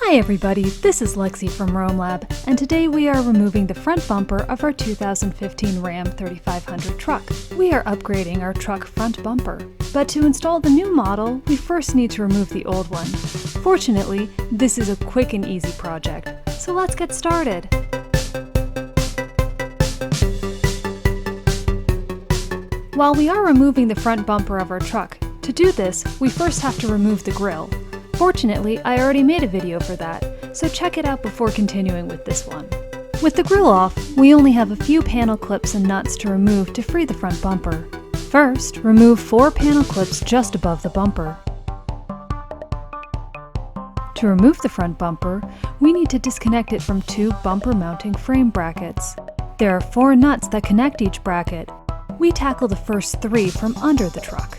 Hi everybody, this is Lexi from Rome Lab, and today we are removing the front bumper of our 2015 Ram 3500 truck. We are upgrading our truck front bumper, but to install the new model, we first need to remove the old one. Fortunately, this is a quick and easy project, so let's get started. While we are removing the front bumper of our truck, to do this, we first have to remove the grille. Fortunately, I already made a video for that, so check it out before continuing with this one. With the grille off, we only have a few panel clips and nuts to remove to free the front bumper. First, remove 4 panel clips just above the bumper. To remove the front bumper, we need to disconnect it from 2 bumper mounting frame brackets. There are 4 nuts that connect each bracket. We tackle the first 3 from under the truck.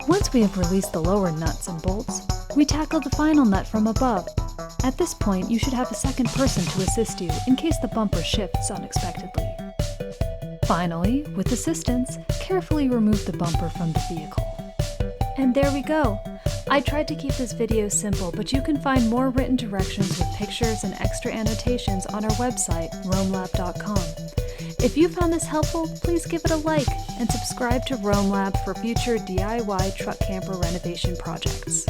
Once we have released the lower nuts and bolts, we tackle the final nut from above. At this point, you should have a second person to assist you in case the bumper shifts unexpectedly. Finally, with assistance, carefully remove the bumper from the vehicle. And there we go! I tried to keep this video simple, but you can find more written directions with pictures and extra annotations on our website, romelab.com. If you found this helpful, please give it a like and subscribe to Rome Lab for future DIY truck camper renovation projects.